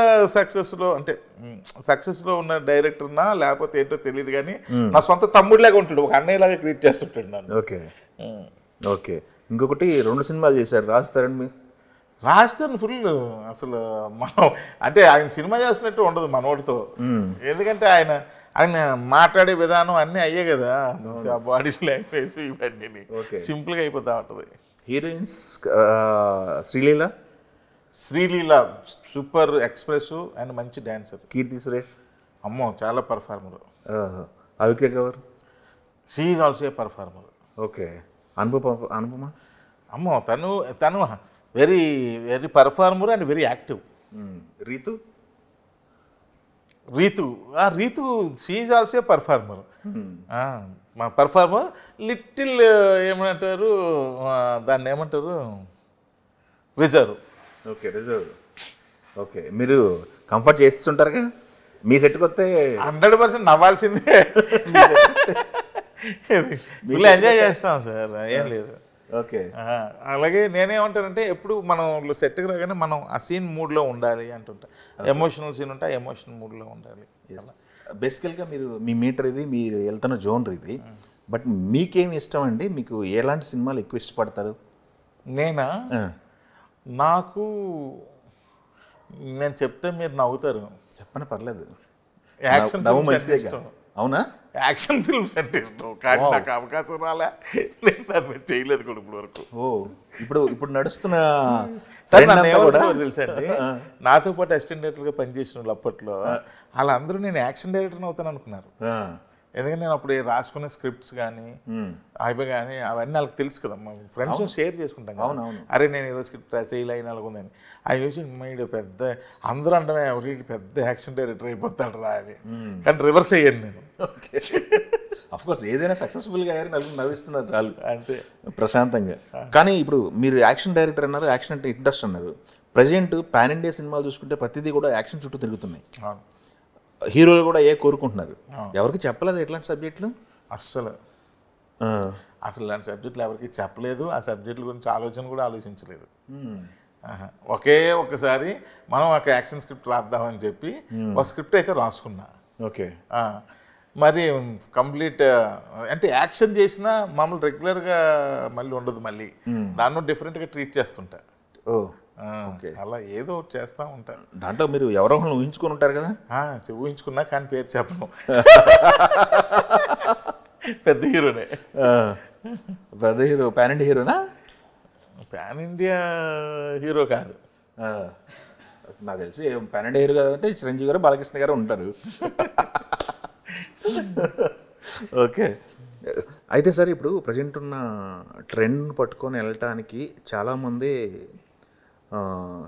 సక్సెస్లో ఉన్న డైరెక్టర్నా లేకపోతే ఏంటో తెలియదు, కానీ నా సొంత తమ్ముడిలాగా ఉంటాడు, ఒక అన్నయ్యలాగా క్రియేట్ చేస్తుంటాడు నన్ను. Okay, okay. ఇంకొకటి 2 సినిమాలు చేశారు రాజ్ తరుణ్ ఫుల్. అసలు మనం ఆయన సినిమా చేస్తున్నట్టు ఉండదు మనోడితో, ఎందుకంటే ఆయన మాట్లాడే విధానం అన్నీ అయ్యే కదా, బాడీ లాంగ్వేజ్ ఇవన్నీ సింపుల్గా అయిపోతా ఉంటుంది. Heroines Sreeleela super express and మంచి డాన్సర్. కీర్తి సురేష్ అమ్మో చాలా performer. Avika Gor she is also a performer. Okay, Anupama అమ్మో తను very very performer and very active. Ritu she is also a performer. Little ఏమంటారు దాన్ని, రిజర్వ్. ఓకే, మీరు కంఫర్ట్ చేస్తుంటారుగా, మీ సెట్కి వస్తే 100% నవ్వాల్సిందే, ఎంజాయ్ చేస్తాం సార్, ఏం లేదు. ఓకే, అలాగే నేనేమంటానంటే ఎప్పుడు మనం సెట్కి రాగానే మనం ఆ సీన్ మూడ్లో ఉండాలి అంటుంటా. ఎమోషనల్ సీన్ ఉంటే ఎమోషనల్ మూడ్లో ఉండాలి. బేసికల్గా మీ మీటర్ ఇది, మీరు వెళ్తున్న జోనర్ ఇది, బట్ మీకేమి ఇష్టం అండి? మీకు ఎలాంటి సినిమాలు ఎక్కువ ఇష్టపడతారు? నాకు నేను చెప్తే మీరు నవ్వుతారు, చెప్పని పర్లేదు. యాక్షన్ అవునా? యాక్షన్ ఫిల్మ్స్ అంటే ఇష్టం, కానీ నాకు అవకాశం రాలే, నేను దాన్ని చేయలేదు కూడా ఇప్పుడు వరకు. ఇప్పుడు నడుస్తున్న తెలుసండి, నాతో పాటు అసిస్టెంట్ డైరెక్టర్గా పనిచేసిన వాళ్ళు అప్పట్లో వాళ్ళందరూ నేను యాక్షన్ డైరెక్టర్ని అవుతాను అనుకున్నారు. ఎందుకంటే నేను అప్పుడు రాసుకునే స్క్రిప్ట్స్ కానీ అవి కానీ అవన్నీ వాళ్ళకి తెలుసు కదా, మా ఫ్రెండ్స్ షేర్ చేసుకుంటాం కదా. అవునవును. అరే నేను ఈరోజు స్క్రిప్ట్ రాసే ఇలా అయినా ఉందని అవి చూసి మైండ్ పెద్ద అందరూ అంటే ఎవరికి పెద్ద యాక్షన్ డైరెక్టర్ అయిపోతాడు రా అని. కానీ రివర్స్ అయ్యాను నేను. ఓకే, అఫ్ కోర్స్ ఏదైనా సక్సెస్ఫుల్గా అయ్యారు, నలుగురు నవ్విస్తున్నారు చాలు అంతే ప్రశాంతంగా. కానీ ఇప్పుడు మీరు యాక్షన్ డైరెక్టర్ అన్నారు, యాక్షన్ అంటే ఇంట్రెస్ట్ అన్నారు. ప్రజెంట్ పాన్ ఇండియా సినిమాలు చూసుకుంటే ప్రతిదీ కూడా యాక్షన్ చుట్టూ తిరుగుతున్నాయి. అవును, హీరోలు కూడా కోరుకుంటున్నారు. ఎవరికి చెప్పలేదు ఎట్లాంటి సబ్జెక్టులు? అస్సలు ఇలాంటి సబ్జెక్టులు ఎవరికి చెప్పలేదు. ఆ సబ్జెక్టుల గురించి ఆలోచన కూడా ఆలోచించలేదు. ఒక్కసారి మనం ఒక యాక్షన్ స్క్రిప్ట్ రాద్దామని చెప్పి ఒక స్క్రిప్ట్ అయితే రాసుకున్నా. ఓకే, మరి కంప్లీట్ అంటే యాక్షన్ చేసినా మామూలు రెగ్యులర్గా మళ్ళీ ఉండదు, మళ్ళీ దాన్ని డిఫరెంట్గా ట్రీట్ చేస్తుంటా. ఓకే, అలా ఏదో ఒకటి చేస్తూ ఉంటాను. దాంట్లో మీరు ఎవరో ఊహించుకొని ఉంటారు కదా? ఊహించుకున్నా కానీ పేరు చెప్పను. పెద్ద హీరోనే. పెద్ద హీరో పాన్ ఇండియా హీరోనా? పాన్ ఇండియా హీరో కాదు. నాకు తెలిసి పాన్ ఇండియా హీరో కాదంటే చిరంజీవి గారు, బాలకృష్ణ గారు ఉంటారు. ఓకే, అయితే సార్ ఇప్పుడు ప్రజెంట్ ఉన్న ట్రెండ్ పట్టుకొని వెళ్ళటానికి చాలామంది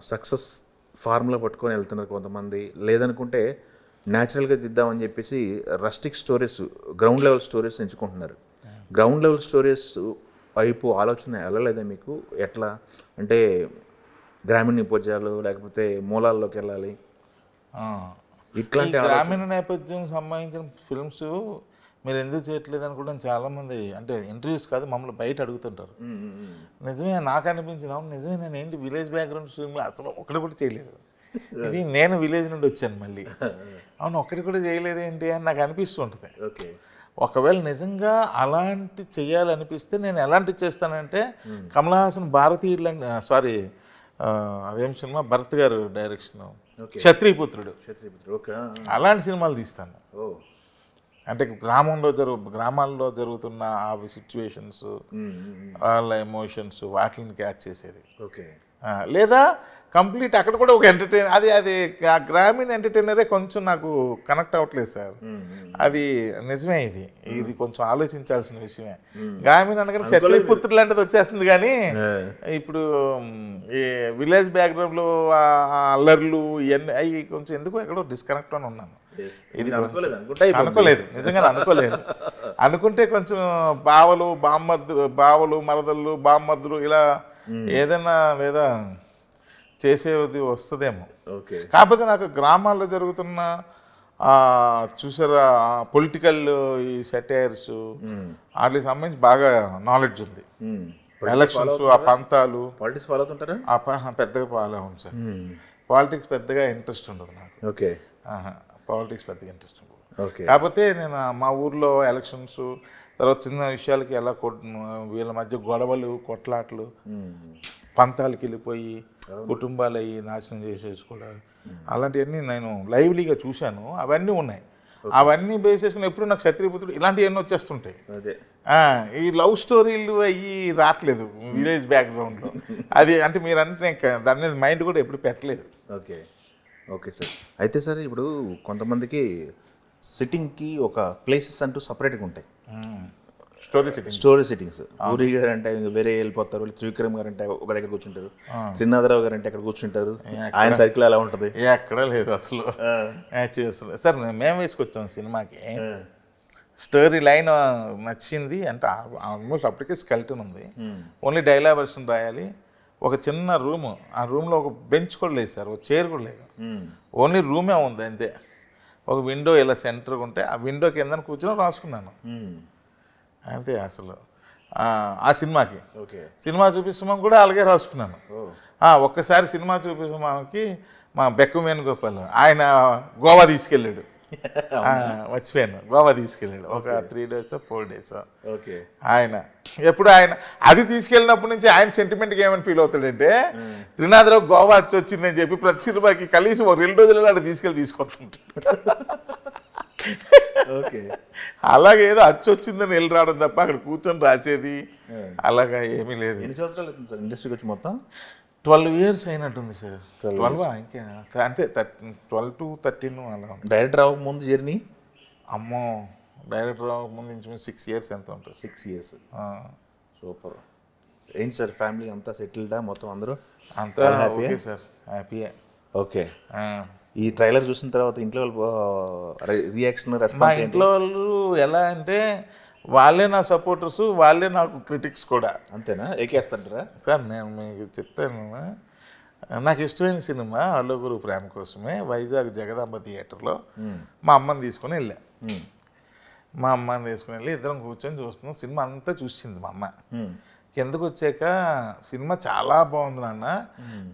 సక్సెస్ ఫార్ములా పట్టుకొని వెళ్తున్నారు కొంతమంది. లేదనుకుంటే న్యాచురల్గా దిద్దామని చెప్పేసి rustic stories, ground level stories ఎంచుకుంటున్నారు. గ్రౌండ్ లెవెల్ స్టోరీస్ వైపు ఆలోచన వెళ్ళలేదా మీకు? ఎట్లా అంటే గ్రామీణ నేపథ్యాలు లేకపోతే మూలాల్లోకి వెళ్ళాలి ఇట్లాంటి గ్రామీణ నేపథ్యం సంబంధించిన ఫిల్మ్స్ మీరు ఎందుకు చేయట్లేదు అనుకుంటాను చాలామంది. అంటే ఇంటర్వ్యూస్ కాదు, మమ్మల్ని బయట అడుగుతుంటారు. నిజమే, నాకు అనిపించింది అవును నిజమే, నేను ఏంటి విలేజ్ బ్యాక్గ్రౌండ్ ఫిల్మ్లో అసలు ఒక్కటి కూడా చేయలేదు. ఇది నేను విలేజ్ నుండి వచ్చాను మళ్ళీ. అవును ఒక్కటి కూడా చేయలేదు ఏంటి అని నాకు అనిపిస్తూ ఉంటుంది. ఓకే, ఒకవేళ నిజంగా అలాంటి చేయాలనిపిస్తే నేను ఎలాంటి చేస్తానంటే కమల్ హాసన్ భారతీయులు, సారీ అదేం సినిమా భరత్ గారు డైరెక్షన్, క్షత్రియపుత్రుడు, ఓకే, అలాంటి సినిమాలు తీస్తాను. అంటే గ్రామాల్లో జరుగుతున్న ఆ సిచ్యువేషన్స్, వాళ్ళ ఎమోషన్స్, వాటిని క్యాచ్ చేసేది. ఓకే, లేదా కంప్లీట్ అక్కడ కూడా ఒక ఎంటర్టైన్, అది ఆ గ్రామీణ ఎంటర్టైనరే కొంచెం నాకు కనెక్ట్ అవ్వట్లేదు సార్. అది నిజమే, ఇది కొంచెం ఆలోచించాల్సిన విషయమే. గ్రామీణ అనగానే క్షత్రియపుత్రులు లాంటిది వచ్చేస్తుంది, కానీ ఇప్పుడు ఈ విలేజ్ బ్యాక్గ్రౌండ్లో అల్లర్లు ఇవన్నీ అవి కొంచెం ఎందుకు ఎక్కడో డిస్కనెక్ట్ అని ఉన్నాను. ఇది అనుకోలేదు, నిజంగా అనుకోలేదు. అనుకుంటే కొంచెం బావలు మరదళ్ళు బామ్మర్దులు ఇలా ఏదైనా లేదా చేసేది వస్తుందేమో. కాకపోతే నాకు గ్రామాల్లో జరుగుతున్న చూసారా పొలిటికల్ ఈ సెటైర్స్ వాటికి సంబంధించి బాగా నాలెడ్జ్ ఉంది. ఎలక్షన్స్, ఆ పంతాలు, పాలిటిక్స్ ఫాలో అవుతుంటారా? పెద్దగా ఫాలో అవును సార్. పాలిటిక్స్ పెద్దగా ఇంట్రెస్ట్ ఉండదు నాకు. ఓకే, పాలిటిక్స్ పెద్దగా ఇంట్రెస్ట్ ఉండదు. కాకపోతే నేను మా ఊర్లో ఎలక్షన్స్ తర్వాత చిన్న విషయాలకి ఎలా వీళ్ళ మధ్య గొడవలు, కొట్లాట్లు, పంతాలకి వెళ్ళిపోయి కుటుంబాలు అయ్యి నాశనం చేసేసుకోవడం, అలాంటివన్నీ నేను లైవ్లీగా చూశాను. అవన్నీ ఉన్నాయి. అవన్నీ బేస్ చేసుకుని ఎప్పుడు నాకు క్షత్రియపుత్రుడు ఇలాంటివన్నీ వచ్చేస్తుంటాయి. ఈ లవ్ స్టోరీలు అవి రావట్లేదు విలేజ్ బ్యాక్గ్రౌండ్లో. అది అంటే మీరు అంటే దాని మీద మైండ్ కూడా ఎప్పుడు పెట్టలేదు. Okay, okay sir. అయితే సార్ ఇప్పుడు కొంతమందికి సిట్టింగ్కి ఒక ప్లేసెస్ అంటూ సపరేట్గా ఉంటాయి. Story sittings. పూరి గారు అంటే వేరే వెళ్ళిపోతారు, త్రివిక్రమ్ గారు అంటే ఒక దగ్గర కూర్చుంటారు, శ్రీనాథరావు గారు అంటే అక్కడ కూర్చుంటారు. ఆయన సర్కిల్ అలా ఉంటుంది. ఎక్కడా లేదు అసలు. సార్ మేము వేసుకొచ్చాం సినిమాకి, స్టోరీ లైన్ నచ్చింది అంటే ఆల్మోస్ట్ అప్పటికే స్కెల్టన్ ఉంది, ఓన్లీ డైలాగ్ వర్షన్ రాయాలి. ఒక చిన్న రూమ్, ఆ రూమ్లో ఒక బెంచ్ కూడా లేదు సార్, ఒక చైర్ కూడా లేదు, ఓన్లీ రూమే ఉంది అంతే. ఒక విండో ఇలా సెంటర్గా ఉంటే ఆ విండో కింద కూర్చొని రాసుకున్నాను అంతే. అసలు ఆ సినిమాకి సినిమా చూపిస్తున్నాం కూడా అలాగే రాసుకున్నాను. ఒక్కసారి సినిమా చూపిస్తున్నాకి మా బెక్కు వేణుగోపాల్ ఆయన గోవా తీసుకెళ్ళాడు, మర్చిపోయాను, గోవా తీసుకెళ్ళాడు ఒక 3 days 4 days. ఓకే, ఆయన ఎప్పుడు ఆయన అది తీసుకెళ్ళినప్పటి నుంచి ఆయన సెంటిమెంట్గా ఏమని ఫీల్ అవుతాడంటే త్రినాథరావు గోవా వచ్చి వచ్చిందని చెప్పి ప్రతి సినిమాకి కనీసం ఒక 2 రోజులలో అక్కడ తీసుకొస్తుంటాడు. ఓకే, అలాగే ఏదో అచ్చు వచ్చిందని వెళ్ళి రావడం తప్ప అక్కడ కూర్చొని రాసేది అలాగా ఏమీ లేదు. ఎన్ని సంవత్సరాలు అవుతుంది సార్ ఇండస్ట్రీకి వచ్చి? మొత్తం 12 years అయినట్టుంది సార్. 12 ఇంకా అంతే, 12 to 13 అలా. డైరెక్టర్ అవ్వక ముందు జర్నీ? అమ్మో, డైరెక్టర్ ముందు నుంచి 6 years ఎంత ఉంటుంది. 6 years. సూపర్. ఏంటి సార్ ఫ్యామిలీ అంతా సెటిల్డా మొత్తం అందరూ? అంతా హ్యాపీ సార్, హ్యాపీయే. ఓకే. ఈ ట్రైలర్ చూసిన తర్వాత ఇంట్లో రియాక్షన్ మా రెస్పాన్స్ ఇంట్లో వాళ్ళు ఎలా అంటే వాళ్ళే నా సపోర్టర్స్, వాళ్ళే నాకు క్రిటిక్స్ కూడా. అంతేనా? ఏకేస్తుంటారా సార్? నేను మీకు చెప్తాను, నాకు ఇష్టమైన సినిమా అల్లుగురు ప్రేమ కోసమే వైజాగ్ జగదాంబ థియేటర్లో మా అమ్మని తీసుకుని వెళ్ళా. మా అమ్మని తీసుకుని వెళ్ళి ఇద్దరం కూర్చొని చూస్తున్నాం. సినిమా అంతా చూసింది మా అమ్మ. కిందకు వచ్చాక సినిమా చాలా బాగుంది నాన్న,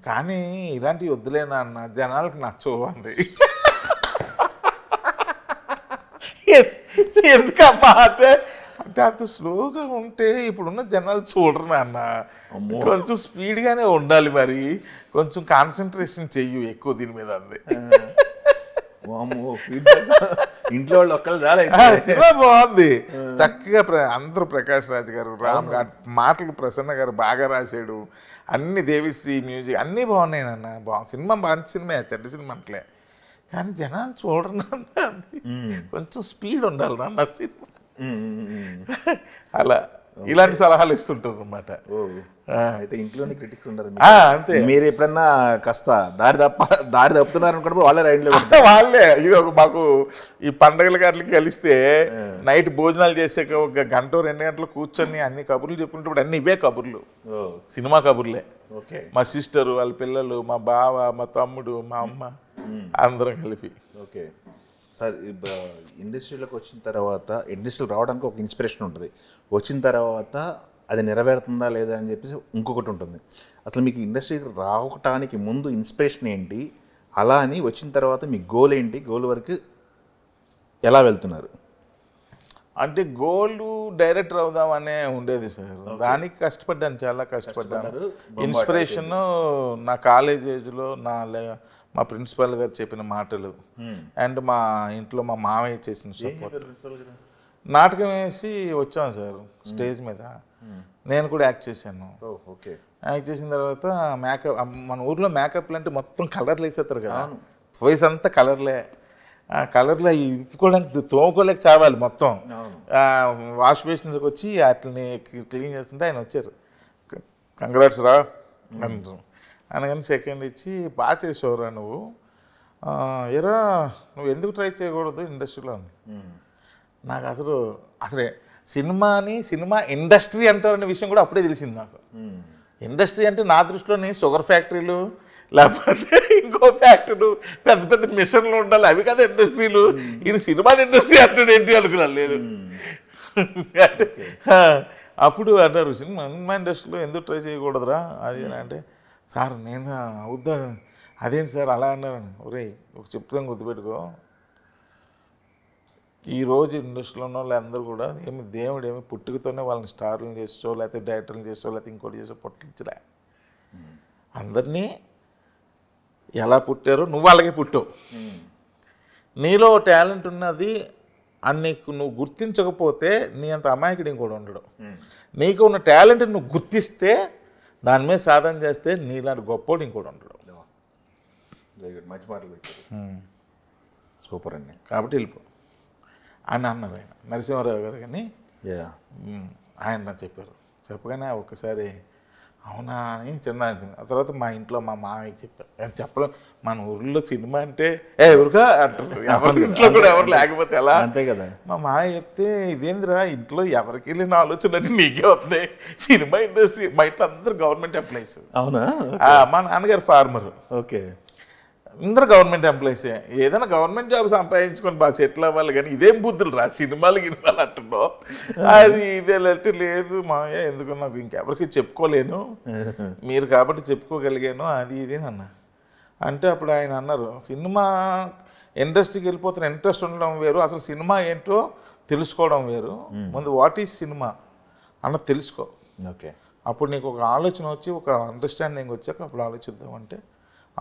కానీ ఇలాంటివి వద్దులే నాన్న, జనాలకు నచ్చవు అంది. ఎందుకమ్మా అంటే అంత స్లోగా ఉంటే ఇప్పుడున్న జనాలు చూడరు నాన్న, కొంచెం స్పీడ్గానే ఉండాలి, మరి కొంచెం కాన్సన్ట్రేషన్ చెయ్యు ఎక్కువ దీని మీద అంది. ఇంట్లో వాళ్ళు ఒక్కళ్ళు చాలా సినిమా బాగుంది, చక్కగా అందరూ ప్రకాష్ రాజ్ గారు, రామ్ గారు మాటలు, ప్రసన్న గారు బాగా రాశాడు, అన్ని దేవిశ్రీ మ్యూజిక్ అన్నీ బాగున్నాయి నాన్న. బాగుంది సినిమా, మంచి సినిమా, చెడ్డ సినిమా అంటలే, కానీ జనాలు చూడరు నాన్న, కొంచెం స్పీడ్ ఉండాలి నాన్న సినిమా. అలా ఇలాంటి సలహాలు ఇస్తుంటారు అన్నమాట. అయితే ఇంట్లోనే క్రిటిక్స్ ఉండరు అంతే. మీరు ఎప్పుడన్నా కాస్త దారి తప్పుతున్నారు అనుకుంటే వాళ్ళే రైడ్లో వాళ్ళే. ఇది ఒక మాకు ఈ పండగల గారికి కలిస్తే నైట్ భోజనాలు చేసాక 1 గంట 2 గంటలు కూర్చొని అన్ని కబుర్లు చెప్పుకుంటే అన్ని ఇవే కబుర్లు, సినిమా కబుర్లే. ఓకే. మా సిస్టరు, వాళ్ళ పిల్లలు, మా బావ, మా తమ్ముడు, మా అమ్మ, అందరం కలిపి. ఓకే సార్, ఇండస్ట్రీలోకి వచ్చిన తర్వాత, ఇండస్ట్రీలో రావడానికి ఒక ఇన్స్పిరేషన్ ఉంటుంది, వచ్చిన తర్వాత అది నెరవేరుతుందా లేదా అని చెప్పేసి ఇంకొకటి ఉంటుంది. అసలు మీకు ఇండస్ట్రీకి రావటానికి ముందు ఇన్స్పిరేషన్ ఏంటి, అలా అని వచ్చిన తర్వాత మీ గోల్ ఏంటి, గోల్ వరకు ఎలా వెళ్తున్నారు? అంటే గోల్ డైరెక్టర్ అవుదామనే ఉండేది సార్, దానికి కష్టపడ్డాను, చాలా కష్టపడ్డాను. ఇన్స్పిరేషన్ నా కాలేజ్ ఏజ్లో మా ప్రిన్సిపల్ గారు చెప్పిన మాటలు, అండ్ మా ఇంట్లో మా మామయ్య చేసిన సపోర్ట్. నాటకం వేసి వచ్చాను సార్ స్టేజ్ మీద, నేను కూడా యాక్ట్ చేశాను. ఓకే. యాక్ట్ చేసిన తర్వాత మేకప్, మన ఊర్లో మేకప్లు అంటే మొత్తం కలర్లు వేసేస్తారు కదా, వయసు అంతా కలర్లే. ఆ కలర్లో ఇప్పుకోవడానికి తోముకోలేక చావాలి మొత్తం. వాష్ బేసిన్కి వచ్చి వాటిని క్లీన్ చేస్తుంటే ఆయన వచ్చారు, కంగ్రాట్స్ రా అంటారు. అనగానే సెకండ్ ఇచ్చి, బాగా చేసేవరా నువ్వు, ఎరా నువ్వు ఎందుకు ట్రై చేయకూడదు ఇండస్ట్రీలో? నాకు అసలే సినిమా ఇండస్ట్రీ అంటారనే విషయం కూడా అప్పుడే తెలిసింది నాకు. ఇండస్ట్రీ అంటే నా దృష్టిలోని షుగర్ ఫ్యాక్టరీలు, లేకపోతే ఇంకో ఫ్యాక్టరీలు, పెద్ద పెద్ద మిషన్లు ఉండాలి, అవి కదా ఇండస్ట్రీలు. ఇది సినిమా ఇండస్ట్రీ అంటాడు ఏంటి అనుకున్నాను నేను. అంటే అప్పుడు అన్నారు, సినిమా ఇండస్ట్రీలో ఎందుకు ట్రై చేయకూడదురా అది అంటే, సార్ నేను అవుద్దా, అదేంటి సార్ అలా అన్నారు. ఒరే ఒక చెప్తాను గుర్తుపెట్టుకో, ఈరోజు ఇండస్ట్రీలో ఉన్న వాళ్ళు అందరూ కూడా దేవుడు ఏమి పుట్టుకతోనే వాళ్ళని స్టార్లను చేసో, లేకపోతే డైరెక్టర్లు చేసో, లేకపోతే ఇంకోటి చేసో పుట్టించలే. అందరినీ ఎలా పుట్టారో నువ్వు అలాగే పుట్టావు. నీలో టాలెంట్ ఉన్నది అని నువ్వు గుర్తించకపోతే నీ అంత అమాయకుడు ఇంకోటి ఉండడు. నీకు ఉన్న టాలెంట్ నువ్వు గుర్తిస్తే, దాని మీద సాధన చేస్తే, నీలాంటి గొప్పోడు ఇంకోటి ఉండడు. మంచి మాటలు పెట్టారు, సూపర్ అండి. కాబట్టి వెళ్ళిపో అని అన్నారు ఆయన, నరసింహారావు గారు. కానీ ఆయన నాకు చెప్పారు. చెప్పగానే ఒక్కసారి అవునా అని చిన్న ఆ తర్వాత మా ఇంట్లో మా మామయ్యకి చెప్పారు. చెప్పడం మన ఊర్లో సినిమా అంటే ఎవరుగా అంటారు, ఎవరి ఇంట్లో కూడా ఎవరు లేకపోతే ఎలా, అంతే కదా. మా మామయ్య చెప్తే, ఇదేందిరా ఇంట్లో ఎవరికి వెళ్ళిన ఆలోచన నీకే వస్తాయి, సినిమా ఇండస్ట్రీ, మా ఇంట్లో అందరూ గవర్నమెంట్ ఎంప్లాయీస్. అవునా? మా నాన్నగారు ఫార్మర్. ఓకే. అందరూ గవర్నమెంట్ ఎంప్లాయీసే. ఏదైనా గవర్నమెంట్ జాబ్ సంపాదించుకొని బాగా సెటిల్ అవ్వాలి, కానీ ఇదేం బుద్ధులు రా సినిమాలు గినిమాలు అంటున్నావు, అది ఇదే అంటే లేదు మామయ్య, ఎందుకు నాకు ఇంకెవరికి చెప్పుకోలేను, మీరు కాబట్టి చెప్పుకోగలిగాను, అది ఇది అన్న. అంటే అప్పుడు ఆయన అన్నారు, సినిమా ఇండస్ట్రీకి వెళ్ళిపోతున్న ఇంట్రెస్ట్ ఉండడం వేరు, అసలు సినిమా ఏంటో తెలుసుకోవడం వేరు. ముందు వాట్ ఈజ్ సినిమా అన్నది తెలుసుకో. ఓకే. అప్పుడు నీకు ఒక ఆలోచన వచ్చి, ఒక అండర్స్టాండింగ్ వచ్చాక అప్పుడు ఆలోచిద్దామంటే,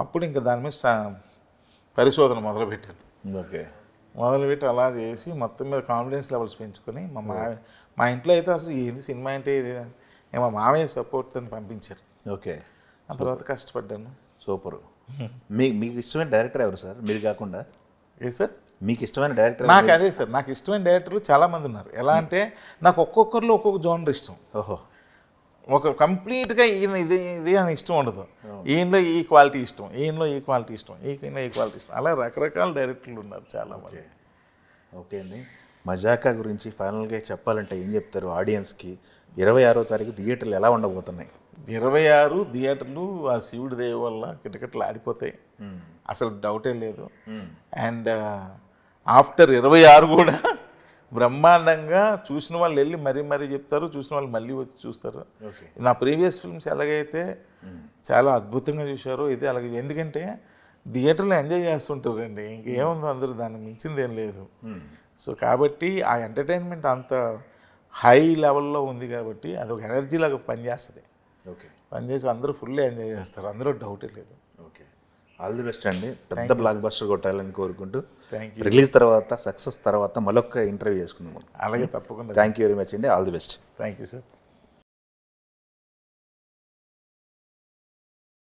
అప్పుడు ఇంకా దాని మీద పరిశోధన మొదలుపెట్టాను. ఓకే. మొదలుపెట్టి అలా చేసి మొత్తం మీద కాన్ఫిడెన్స్ లెవెల్స్ పెంచుకొని మా ఇంట్లో అయితే అసలు ఏంది సినిమా అంటే ఇది మా మామయ్య సపోర్ట్తో పంపించారు. ఓకే. ఆ తర్వాత కష్టపడ్డాను. సూపరు. మీకు ఇష్టమైన డైరెక్టర్ ఎవరు సార్ మీరు కాకుండా? ఏ సార్? మీకు ఇష్టమైన డైరెక్టర్ నాకు అదే సార్, నాకు ఇష్టమైన డైరెక్టర్లు చాలామంది ఉన్నారు. ఎలా అంటే నాకు ఒక్కొక్కరిలో ఒక్కొక్క జోనర్ ఇష్టం. ఓహో, ఒక కంప్లీట్గా ఈయన ఇది ఇది అని ఇష్టం ఉండదు. ఈయనలో ఈ క్వాలిటీ ఇష్టం, ఈయనలో ఈ క్వాలిటీ ఇష్టం, ఈయన ఈ క్వాలిటీ ఇష్టం, అలా రకరకాల డైరెక్టర్లు ఉన్నారు చాలామంది. ఓకే అండి. మజాకా గురించి ఫైనల్గా చెప్పాలంటే ఏం చెప్తారు ఆడియన్స్కి? 26వ తారీఖు థియేటర్లు ఎలా ఉండబోతున్నాయి? 26 థియేటర్లు ఆ శివుడి దయ వల్ల కిటకిటలు ఆడిపోతాయి, అసలు డౌటే లేదు. అండ్ ఆఫ్టర్ 26 కూడా బ్రహ్మాండంగా చూసిన వాళ్ళు వెళ్ళి మరీ మరీ చెప్తారు, చూసిన వాళ్ళు మళ్ళీ వచ్చి చూస్తారు. నా ప్రీవియస్ ఫిల్మ్స్ ఎలాగైతే చాలా అద్భుతంగా చూశారో ఇది అలాగే. ఎందుకంటే థియేటర్లో ఎంజాయ్ చేస్తుంటారండి, ఇంకేముందో అందరూ దాన్ని మించింది ఏం లేదు. సో కాబట్టి ఆ ఎంటర్టైన్మెంట్ అంత హై లెవెల్లో ఉంది కాబట్టి అది ఒక ఎనర్జీ లాగా పనిచేస్తుంది. ఓకే, పనిచేసి అందరూ ఫుల్ ఎంజాయ్ చేస్తారు, అందరూ డౌటే లేదు. ఓకే, ఆల్ ది బెస్ట్ అండి. పెద్ద బ్లాక్ బస్టర్ కొట్టాలని కోరుకుంటూ థ్యాంక్ యూ. రిలీజ్ తర్వాత సక్సెస్ తర్వాత మరొక ఇంటర్వ్యూ చేసుకుందాం. అలాగే తప్పకుండా. థ్యాంక్ యూ వెరీ మచ్ అండి. All the best. Thank you sir.